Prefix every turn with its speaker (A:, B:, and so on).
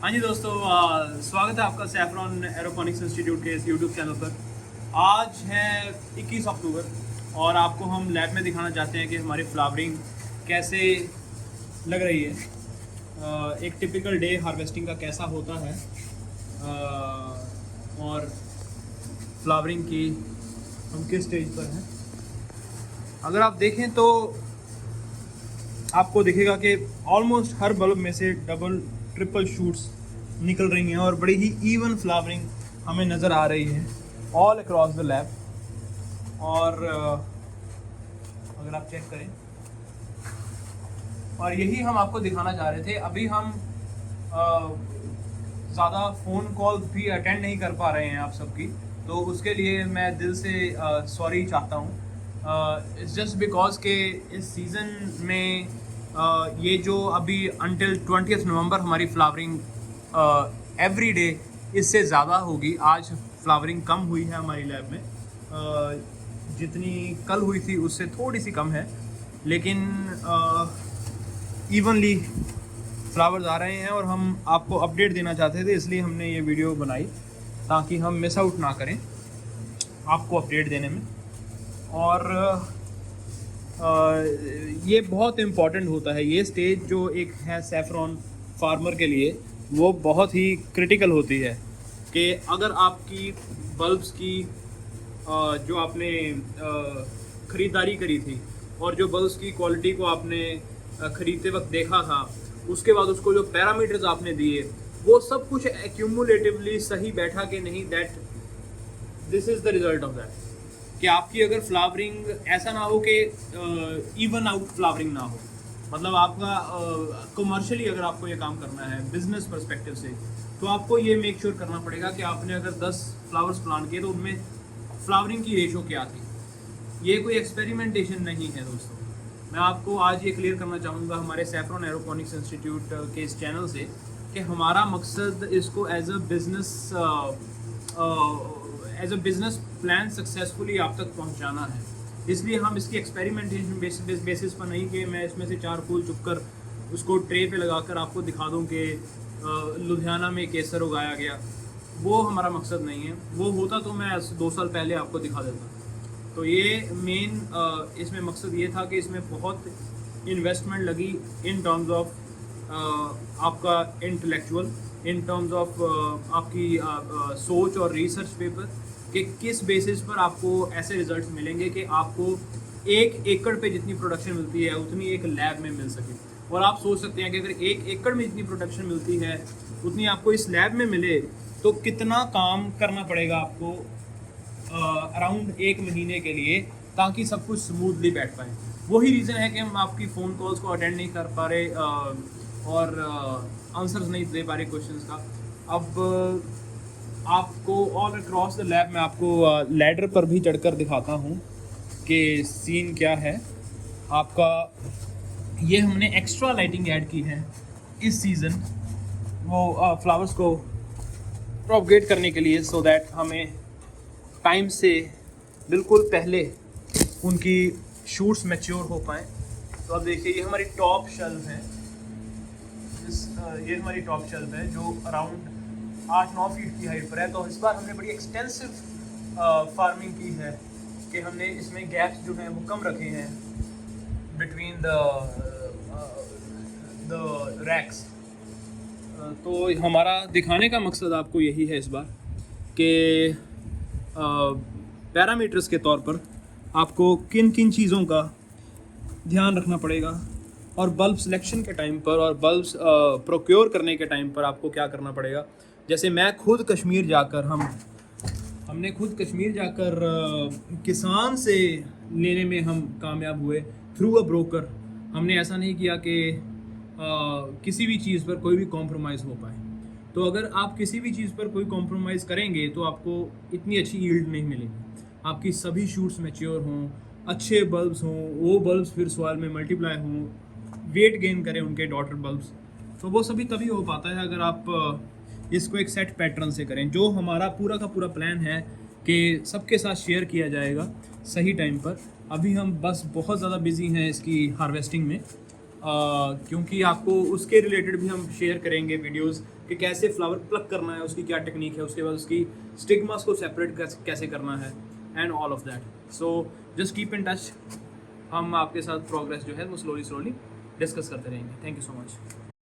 A: हाँ जी दोस्तों, स्वागत है आपका सैफरॉन एरोपोनिक्स इंस्टीट्यूट के इस यूट्यूब चैनल पर। आज है 21 अक्टूबर और आपको हम लैब में दिखाना चाहते हैं कि हमारी फ्लावरिंग कैसे लग रही है। एक टिपिकल डे हार्वेस्टिंग का कैसा होता है और फ्लावरिंग की हम किस स्टेज पर हैं। अगर आप देखें तो आपको दिखेगा कि ऑलमोस्ट हर बल्ब में से डबल ट्रिपल शूट्स निकल रही हैं और बड़ी ही इवन फ्लावरिंग हमें नज़र आ रही है ऑल अक्रॉस द लैब। और अगर आप चेक करें, और यही हम आपको दिखाना चाह रहे थे। अभी हम ज़्यादा फ़ोन कॉल भी अटेंड नहीं कर पा रहे हैं आप सबकी, तो उसके लिए मैं दिल से सॉरी चाहता हूँ। इट्स जस्ट बिकॉज के इस सीज़न में ये जो अभी अनटिल 20 नवंबर हमारी फ्लावरिंग एवरी डे इससे ज़्यादा होगी। आज फ्लावरिंग कम हुई है हमारी लैब में, जितनी कल हुई थी उससे थोड़ी सी कम है, लेकिन इवनली फ्लावर्स आ रहे हैं और हम आपको अपडेट देना चाहते थे, इसलिए हमने ये वीडियो बनाई ताकि हम मिस आउट ना करें आपको अपडेट देने में। और ये बहुत इम्पॉर्टेंट होता है, ये स्टेज जो एक है सैफरॉन फार्मर के लिए वो बहुत ही क्रिटिकल होती है कि अगर आपकी बल्ब्स की जो आपने ख़रीदारी करी थी और जो बल्ब्स की क्वालिटी को आपने ख़रीदते वक्त देखा था, उसके बाद उसको जो पैरामीटर्स आपने दिए वो सब कुछ एक्यूमुलेटिवली सही बैठा कि नहीं, that this is the result of that. कि आपकी अगर फ्लावरिंग ऐसा ना हो कि इवन आउट फ्लावरिंग ना हो, मतलब आपका कमर्शियली अगर आपको ये काम करना है बिजनेस पर्सपेक्टिव से, तो आपको ये मेक श्योर करना पड़ेगा कि आपने अगर 10 फ्लावर्स प्लांट किए तो उनमें फ्लावरिंग की रेशो क्या थी। ये कोई एक्सपेरिमेंटेशन नहीं है दोस्तों। मैं आपको आज ये क्लियर करना चाहूँगा हमारे सैफरॉन एरोपोनिक्स इंस्टीट्यूट के इस चैनल से कि हमारा मकसद इसको as a business plan successfully आप तक पहुंचाना है। इसलिए हम इसकी एक्सपेरिमेंटेशन बेसिस पर नहीं कि मैं इसमें से 4 फूल चुपकर उसको ट्रे पे लगाकर आपको दिखा दूं कि लुधियाना में केसर उगाया गया। वो हमारा मकसद नहीं है। वो होता तो मैं 2 साल पहले आपको दिखा देता। तो ये मेन इसमें मकसद ये था कि इसमें बहुत इन्वेस्टमेंट लगी इन टर्म्स ऑफ आपका इंटेलेक्चुअल, इन टर्म्स ऑफ आपकी सोच और रिसर्च पेपर कि किस बेसिस पर आपको ऐसे रिजल्ट्स मिलेंगे कि आपको 1 एकड़ पे जितनी प्रोडक्शन मिलती है उतनी एक लैब में मिल सके। और आप सोच सकते हैं कि अगर 1 एकड़ में जितनी प्रोडक्शन मिलती है उतनी आपको इस लैब में मिले तो कितना काम करना पड़ेगा आपको अराउंड 1 महीने के लिए, ताकि सब कुछ स्मूथली बैठ पाए। वही रीज़न है कि हम आपकी फ़ोन कॉल्स को अटेंड नहीं कर पा रहे और आंसर्स नहीं दे पा रहे क्वेश्चंस का। अब आपको ऑल अक्रॉस द लैब में आपको लैडर पर भी चढ़कर दिखाता हूँ कि सीन क्या है आपका। ये हमने एक्स्ट्रा लाइटिंग ऐड की है इस सीज़न वो फ्लावर्स को प्रोपगेट करने के लिए, सो दैट हमें टाइम से बिल्कुल पहले उनकी शूट्स मैच्योर हो पाएँ। तो अब देखिए, ये हमारी टॉप शेल्फ है। ये हमारी टॉप शेल्फ है जो अराउंड 8-9 फीट की हाइट पर है। तो इस बार हमने बड़ी एक्सटेंसिव फार्मिंग की है कि हमने इसमें गैप्स जो हैं वो कम रखे हैं बिटवीन द रैक्स। तो हमारा दिखाने का मकसद आपको यही है इस बार कि पैरामीटर्स के तौर पर आपको किन किन चीज़ों का ध्यान रखना पड़ेगा और बल्ब सिलेक्शन के टाइम पर और बल्ब्स प्रोक्योर करने के टाइम पर आपको क्या करना पड़ेगा। जैसे मैं खुद कश्मीर जाकर हमने खुद कश्मीर जाकर किसान से लेने में हम कामयाब हुए थ्रू अ ब्रोकर। हमने ऐसा नहीं किया कि किसी भी चीज़ पर कोई भी कॉम्प्रोमाइज़ हो पाए। तो अगर आप किसी भी चीज़ पर कोई कॉम्प्रोमाइज़ करेंगे तो आपको इतनी अच्छी यील्ड नहीं मिलेगी। आपकी सभी शूट्स मैच्योर हों, अच्छे बल्ब्स हों, वो बल्ब्स फिर सॉइल में मल्टीप्लाई हों, वेट गेन करें उनके डॉटर बल्ब्स, तो वो सभी तभी हो पाता है अगर आप इसको एक सेट पैटर्न से करें। जो हमारा पूरा का पूरा प्लान है कि सबके साथ शेयर किया जाएगा सही टाइम पर। अभी हम बस बहुत ज़्यादा बिजी हैं इसकी हार्वेस्टिंग में। क्योंकि आपको उसके रिलेटेड भी हम शेयर करेंगे वीडियोस कि कैसे फ्लावर प्लक करना है, उसकी क्या टेक्निक है, उसके बाद उसकी स्टिग्मास को सेपरेट कैसे करना है and all of that. So just keep in touch, हम आपके साथ प्रोग्रेस जो है वो स्लोली डिस्कस करते रहेंगे। Thank you so much.